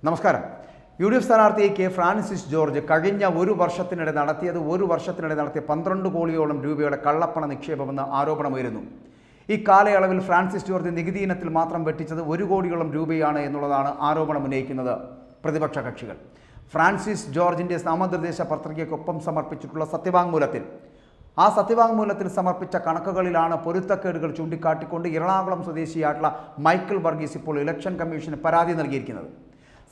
നമസ്കാരം. യു.ഡി.എഫ് സ്ഥാനാർത്ഥി K Francis George കഴിഞ്ഞ ഒരു വർഷത്തിനിടെ നടത്തിയ 12 കോടിയോളം രൂപയുടെ കള്ളപ്പണ നിക്ഷേപമെന്ന് ആരോപണമുയരുന്നു. ഈ കാലയളവിൽ ഫ്രാൻസിസ് ജോർജ് നികുതി ഇനത്തിൽ മാത്രം വെട്ടിച്ചത് 1 കോടിയോളം രൂപയാണ് എന്നുള്ളതാണ് ആരോപണം ഉന്നയിക്കുന്നത് പ്രതിപക്ഷ കക്ഷികൾ. ഫ്രാൻസിസ് ജോർജിൻ്റെ നാമനിർദ്ദേശ പത്രികയ്ക്കൊപ്പം സമർപ്പിച്ചിട്ടുള്ള സത്യവാങ്മൂലത്തിൽ സമർപ്പിച്ച കണക്കുകളിലാണ് പൊരുത്തക്കേടുകൾ ചൂണ്ടിക്കാട്ടിക്കൊണ്ട് എറണാകുളം സ്വദേശിയായിട്ടുള്ള മൈക്കിൾ വർഗീസ് ഇപ്പോൾ ഇലക്ഷൻ കമ്മീഷന് പരാതി നൽകിയിരിക്കുന്നത്.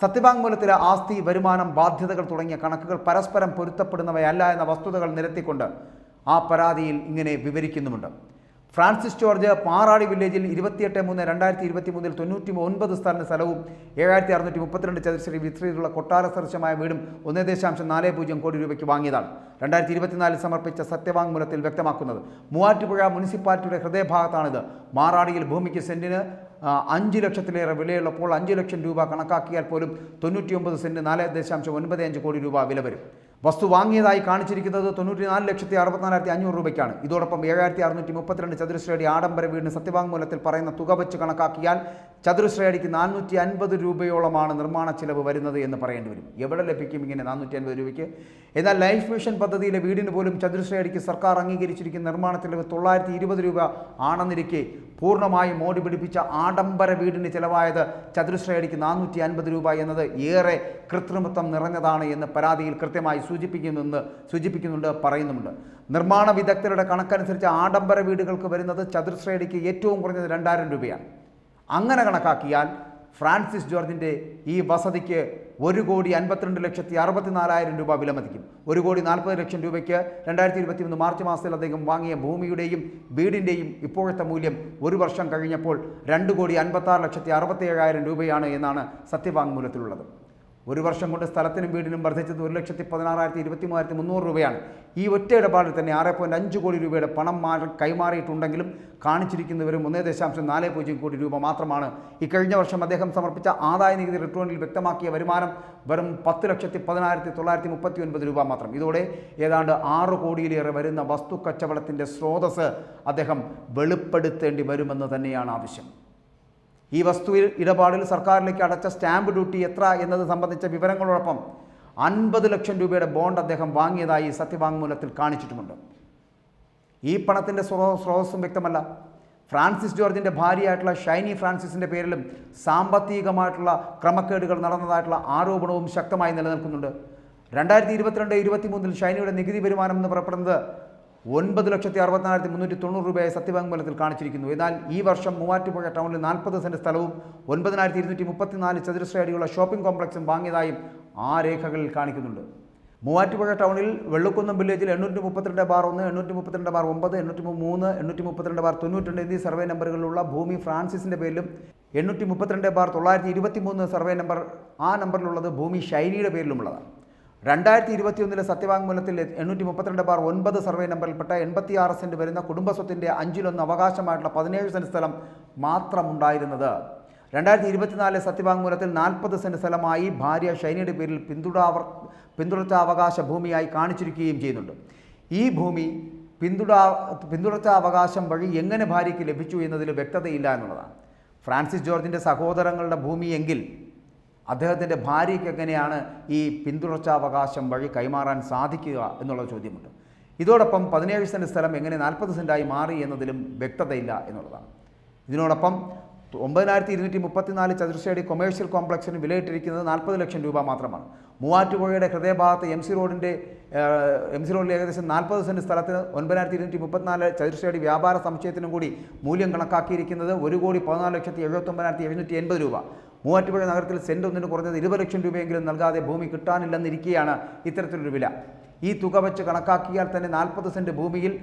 സത്യവാങ്മൂലത്തിലെ ആസ്തി, വരുമാനം, ബാധ്യതകൾ തുടങ്ങിയ കണക്കുകൾ പരസ്പരം പൊരുത്തപ്പെടുന്നവയല്ല എന്ന വസ്തുതകൾ നിരത്തിക്കൊണ്ട് ആ പരാതിയിൽ ഇങ്ങനെ വിവരിക്കുന്നുമുണ്ട്. ഫ്രാൻസിസ് ജോർജ് പാറാടി വില്ലേജിൽ 28/3/2023 99 സ്ഥലവും 7632 ചതുരശ്രീ വിസ്തൃതിയുള്ള കൊട്ടാര സദൃശമായ വീടും 1.40 കോടി രൂപയ്ക്ക് വാങ്ങിയതാണ് 2024 സമർപ്പിച്ച സത്യവാങ്മൂലത്തിൽ വ്യക്തമാക്കുന്നത്. മൂവാറ്റുപുഴ മുനിസിപ്പാലിറ്റിയുടെ ഹൃദയഭാഗത്താണിത്. മാറാടിയിൽ ഭൂമിക്ക് സെന്റിന് 5 ലക്ഷത്തിലേറെ വിലയുള്ളപ്പോൾ 5 ലക്ഷം രൂപ കണക്കാക്കിയാൽ പോലും 99 സെന്റ് 4.95 കോടി രൂപ വില വരും. വസ്തു വാങ്ങിയതായി കാണിച്ചിരിക്കുന്നത് 94,64,500 രൂപയ്ക്കാണ്. ഇതോടൊപ്പം 7632 ചതുരശ്രയടി ആഡംബര വീടിന് സത്യവാങ്മൂലത്തിൽ പറയുന്ന തുക വെച്ച് കണക്കാക്കിയാൽ ചതുരശ്രയടിക്ക് 450 രൂപയോളമാണ് നിർമ്മാണ ചിലവ് വരുന്നത് എന്ന് പറയേണ്ടി വരും. എവിടെ ലഭിക്കും ഇങ്ങനെ 450 രൂപയ്ക്ക്? എന്നാൽ ലൈഫ് മിഷൻ പദ്ധതിയിലെ വീടിന് പോലും ചതുരശ്രയടിക്ക് സർക്കാർ അംഗീകരിച്ചിരിക്കുന്ന നിർമ്മാണ ചിലവ് 920 രൂപ ആണെന്നിരിക്കെ പൂർണ്ണമായും മോടി പിടിപ്പിച്ച ആഡംബര വീടിന് ചിലവായത് ചതുരശ്രയടിക്ക് 450 രൂപ എന്നത് ഏറെ കൃത്രിമത്വം നിറഞ്ഞതാണ് എന്ന് പരാതിയിൽ കൃത്യമായി പറയുന്നുമുണ്ട്. നിർമ്മാണ വിദഗ്ധരുടെ കണക്കനുസരിച്ച് ആഡംബര വീടുകൾക്ക് വരുന്നത് ചതുരശ്രയടിക്ക് ഏറ്റവും കുറഞ്ഞത് 2000 രൂപയാണ്. അങ്ങനെ കണക്കാക്കിയാൽ ഫ്രാൻസിസ് ജോർജിൻ്റെ ഈ വസതിക്ക് 1,52,64,000 രൂപ വിലമതിക്കും. 1,40,00,000 രൂപയ്ക്ക് 2021 മാർച്ച് മാസത്തിൽ അദ്ദേഹം വാങ്ങിയ ഭൂമിയുടെയും വീടിൻ്റെയും ഇപ്പോഴത്തെ മൂല്യം ഒരു വർഷം കഴിഞ്ഞപ്പോൾ 2,56,67,000 രൂപയാണ് എന്നാണ് സത്യവാങ്മൂലത്തിലുള്ളത്. ഒരു വർഷം കൊണ്ട് സ്ഥലത്തിനും വീടിനും വർദ്ധിച്ചത് 1,16,23,300 രൂപയാണ്. ഈ ഒറ്റ ഇടപാടിൽ തന്നെ 6.5 കോടി രൂപയുടെ പണം കൈമാറിയിട്ടുണ്ടെങ്കിലും കാണിച്ചിരിക്കുന്നവരും 1.40 കോടി രൂപ മാത്രമാണ്. ഇക്കഴിഞ്ഞ വർഷം അദ്ദേഹം സമർപ്പിച്ച ആദായ നികുതി റിട്ടേണിൽ വ്യക്തമാക്കിയ വരുമാനം വെറും 10,10,939 രൂപ മാത്രം. ഇതോടെ ഏതാണ്ട് 6 കോടിയിലേറെ വരുന്ന വസ്തു കച്ചവടത്തിൻ്റെ സ്രോതസ് അദ്ദേഹം വെളിപ്പെടുത്തേണ്ടി വരുമെന്ന് തന്നെയാണ് ആവശ്യം. ഈ വസ്തു ഇടപാടിൽ സർക്കാരിലേക്ക് അടച്ച സ്റ്റാമ്പ് ഡ്യൂട്ടി എത്ര എന്നത് സംബന്ധിച്ച വിവരങ്ങളോടൊപ്പം 50 ലക്ഷം രൂപയുടെ ബോണ്ട് അദ്ദേഹം വാങ്ങിയതായി സത്യവാങ്മൂലത്തിൽ കാണിച്ചിട്ടുമുണ്ട്. ഈ പണത്തിൻ്റെ സ്രോതസ്സും വ്യക്തമല്ല. ഫ്രാൻസിസ് ജോർജിൻ്റെ ഭാര്യയായിട്ടുള്ള ഷൈനി ഫ്രാൻസിസിൻ്റെ പേരിലും സാമ്പത്തികമായിട്ടുള്ള ക്രമക്കേടുകൾ നടന്നതായിട്ടുള്ള ആരോപണവും ശക്തമായി നിലനിൽക്കുന്നുണ്ട്. 2022-23 ഷൈനിയുടെ നികുതി വരുമാനം എന്ന് പറയപ്പെടുന്നത് 9,64,390 രൂപയായി സത്യവാങ്മൂലത്തിൽ കാണിച്ചിരിക്കുന്നു. എന്നാൽ ഈ വർഷം മൂവാറ്റുപുഴ ടൗണിൽ 40 സെന്റ് സ്ഥലവും 9,234 ചതുരശ്ര അടിയുള്ള ഷോപ്പിംഗ് കോംപ്ലക്സും വാങ്ങിയതായും ആ രേഖകളിൽ കാണിക്കുന്നുണ്ട്. മൂവാറ്റുപുഴ ടൗണിൽ വെള്ളുക്കുന്നം വില്ലേജിൽ 832/1, 832/9, 803, 832/92 എന്നീ സർവേ നമ്പറുകളിലുള്ള ഭൂമി ഫ്രാൻസിസിൻ്റെ പേരിലും 832/923 സർവേ നമ്പർ ആ നമ്പറിലുള്ളത് ഭൂമി ഷൈനിയുടെ പേരിലുമുള്ളതാണ്. 2021 സത്യവാങ്മൂലത്തിൽ 832/9 സർവേ നമ്പറിൽപ്പെട്ട 86 സെന്റ് വരുന്ന കുടുംബസ്വത്തിൻ്റെ 1/5 അവകാശമായിട്ടുള്ള 17 സെന്റ് സ്ഥലം മാത്രമുണ്ടായിരുന്നത് 2024 സത്യവാങ്മൂലത്തിൽ 40 സെന്റ് സ്ഥലമായി ഭാര്യ ഷൈനിയുടെ പേരിൽ പിന്തുടർച്ചാവകാശ ഭൂമിയായി കാണിച്ചിരിക്കുകയും ചെയ്യുന്നുണ്ട്. ഈ ഭൂമി പിന്തുടർച്ചാവകാശം വഴി എങ്ങനെ ഭാര്യയ്ക്ക് ലഭിച്ചു എന്നതിൽ വ്യക്തതയില്ല എന്നുള്ളതാണ്. ഫ്രാൻസിസ് ജോർജിൻ്റെ സഹോദരങ്ങളുടെ ഭൂമിയെങ്കിൽ അദ്ദേഹത്തിൻ്റെ ഭാര്യയ്ക്ക് എങ്ങനെയാണ് ഈ പിന്തുടർച്ചാവകാശം വഴി കൈമാറാൻ സാധിക്കുക എന്നുള്ള ചോദ്യമുണ്ട്. ഇതോടൊപ്പം 17 സെന്റ് സ്ഥലം എങ്ങനെ 40 സെന്റായി മാറി എന്നതിലും വ്യക്തതയില്ല എന്നുള്ളതാണ്. ഇതിനോടൊപ്പം 9,234 ചതുരശ്രയടി കൊമേഴ്ഷ്യൽ കോംപ്ലക്സിന് വിലയിട്ടിരിക്കുന്നത് 40 ലക്ഷം രൂപ മാത്രമാണ്. മൂവാറ്റുപുഴയുടെ ഹൃദയഭാഗത്ത് എം സി റോഡിൽ ഏകദേശം 40 സെന്റ് സ്ഥലത്തിന് 9,234 ചതുരശ്രയടി വ്യാപാര സമുച്ചയത്തിനും കൂടി മൂല്യം കണക്കാക്കിയിരിക്കുന്നത് 1,14,79,780 രൂപ. മൂവാറ്റുപുഴ നഗരത്തിൽ സെന്റ് ഒന്നിന് കുറഞ്ഞത് 20 ലക്ഷം രൂപയെങ്കിലും നൽകാതെ ഭൂമി കിട്ടാനില്ലെന്നിരിക്കെയാണ് ഇത്തരത്തിലൊരു വില. ഈ തുക വെച്ച് കണക്കാക്കിയാൽ തന്നെ 40 സെന്റ് ഭൂമിയിൽ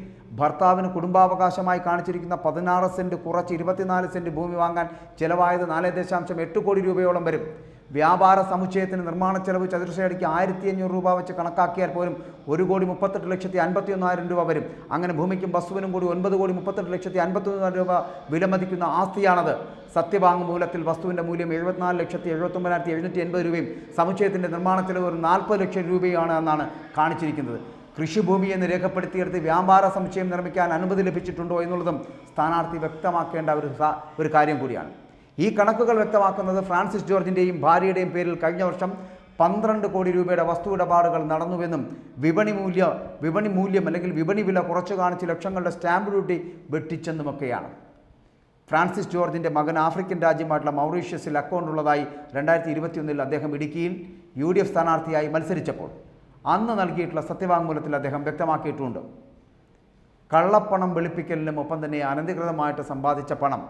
ഭർത്താവിന് കുടുംബാവകാശമായി കാണിച്ചിരിക്കുന്ന 16 സെന്റ് കുറച്ച് 24 സെന്റ് ഭൂമി വാങ്ങാൻ ചിലവായത് 4.8 കോടി രൂപയോളം വരും. വ്യാപാര സമുച്ചയത്തിന് നിർമ്മാണ ചെലവ് ചതുരശ്രയടിക്ക് 1,500 രൂപ വെച്ച് കണക്കാക്കിയാൽ പോലും 1,38,51,000 രൂപ വരും. അങ്ങനെ ഭൂമിക്കും വസ്തുവിനും കൂടി 9,38,51,000 രൂപ വിലമതിക്കുന്ന ആസ്തിയാണത്. സത്യവാങ്മൂലത്തിൽ വസ്തുവിൻ്റെ മൂല്യം 74,79,780 രൂപയും സമുച്ചയത്തിൻ്റെ നിർമ്മാണ ചെലവ് 40 ലക്ഷം രൂപയാണ് എന്നാണ് കാണിച്ചിരിക്കുന്നത്. കൃഷിഭൂമി എന്ന് രേഖപ്പെടുത്തിയെടുത്ത് വ്യാപാര സമുച്ചയം നിർമ്മിക്കാൻ അനുമതി ലഭിച്ചിട്ടുണ്ടോ എന്നുള്ളതും സ്ഥാനാർത്ഥി വ്യക്തമാക്കേണ്ട ഒരു കാര്യം കൂടിയാണ്. ഈ കണക്കുകൾ വ്യക്തമാക്കുന്നത് ഫ്രാൻസിസ് ജോർജിൻ്റെയും ഭാര്യയുടെയും പേരിൽ കഴിഞ്ഞ വർഷം 12 കോടി രൂപയുടെ വസ്തു ഇടപാടുകൾ നടന്നുവെന്നും വിപണി മൂല്യം അല്ലെങ്കിൽ വിപണി വില കുറച്ചു കാണിച്ച് ലക്ഷങ്ങളുടെ സ്റ്റാമ്പ് ഡ്യൂട്ടി വെട്ടിച്ചെന്നുമൊക്കെയാണ്. ഫ്രാൻസിസ് ജോർജിൻ്റെ മകൻ ആഫ്രിക്കൻ രാജ്യമായിട്ടുള്ള മൗറീഷ്യസിൽ അക്കൗണ്ട് ഉള്ളതായി 2021 അദ്ദേഹം ഇടുക്കിയിൽ UDF സ്ഥാനാർത്ഥിയായി മത്സരിച്ചപ്പോൾ അന്ന് നൽകിയിട്ടുള്ള സത്യവാങ്മൂലത്തിൽ അദ്ദേഹം വ്യക്തമാക്കിയിട്ടുണ്ട്. കള്ളപ്പണം വെളുപ്പിക്കലിനും ഒപ്പം തന്നെ അനധികൃതമായിട്ട് സമ്പാദിച്ച പണം,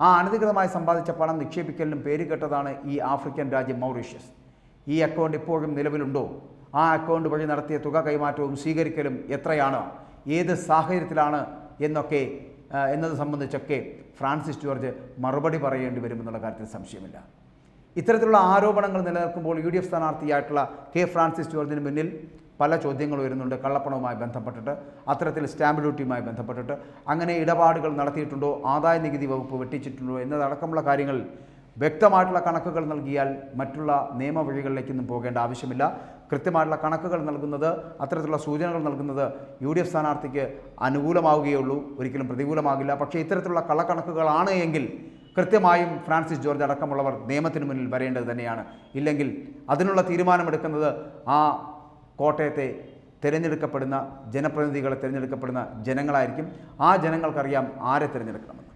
ആ അനധികൃതമായി സമ്പാദിച്ച പണം നിക്ഷേപിക്കലിനും പേരുകെട്ടതാണ് ഈ ആഫ്രിക്കൻ രാജ്യം മൗറീഷ്യസ്. ഈ അക്കൗണ്ട് ഇപ്പോഴും നിലവിലുണ്ടോ? ആ അക്കൗണ്ട് വഴി നടത്തിയ തുക കൈമാറ്റവും സ്വീകരിക്കലും എത്രയാണ്, ഏത് സാഹചര്യത്തിലാണ് എന്നത് സംബന്ധിച്ചൊക്കെ ഫ്രാൻസിസ് ജോർജ് മറുപടി പറയേണ്ടി വരുമെന്നുള്ള കാര്യത്തിൽ സംശയമില്ല. ഇത്തരത്തിലുള്ള ആരോപണങ്ങൾ നിലനിൽക്കുമ്പോൾ UDF സ്ഥാനാർത്ഥിയായിട്ടുള്ള ഫ്രാൻസിസ് ജോർജിന് മുന്നിൽ പല ചോദ്യങ്ങൾ വരുന്നുണ്ട്. കള്ളപ്പണവുമായി ബന്ധപ്പെട്ടിട്ട്, അത്തരത്തിൽ സ്റ്റാമ്പ് ഡ്യൂട്ടിയുമായി ബന്ധപ്പെട്ടിട്ട് അങ്ങനെ ഇടപാടുകൾ നടത്തിയിട്ടുണ്ടോ, ആദായ നികുതി വകുപ്പ് വെട്ടിച്ചിട്ടുണ്ടോ എന്നതടക്കമുള്ള കാര്യങ്ങൾ വ്യക്തമായിട്ടുള്ള കണക്കുകൾ നൽകിയാൽ മറ്റുള്ള നിയമവഴികളിലേക്കൊന്നും പോകേണ്ട ആവശ്യമില്ല. കൃത്യമായിട്ടുള്ള കണക്കുകൾ നൽകുന്നത്, അത്തരത്തിലുള്ള സൂചനകൾ നൽകുന്നത് UDF സ്ഥാനാർത്ഥിക്ക് അനുകൂലമാവുകയുള്ളൂ, ഒരിക്കലും പ്രതികൂലമാകില്ല. പക്ഷേ ഇത്തരത്തിലുള്ള കള്ളക്കണക്കുകളാണ് എങ്കിൽ കൃത്യമായും ഫ്രാൻസിസ് ജോർജ് അടക്കമുള്ളവർ നിയമത്തിന് മുന്നിൽ വരേണ്ടത് തന്നെയാണ്. ഇല്ലെങ്കിൽ അതിനുള്ള തീരുമാനമെടുക്കുന്നത് ആ കോട്ടയത്തെ തിരഞ്ഞെടുക്കപ്പെടുന്ന ജനപ്രതിനിധികളെ തിരഞ്ഞെടുക്കപ്പെടുന്ന ജനങ്ങളായിരിക്കും. ആ ജനങ്ങൾക്കറിയാം ആരെ തിരഞ്ഞെടുക്കണമെന്ന്.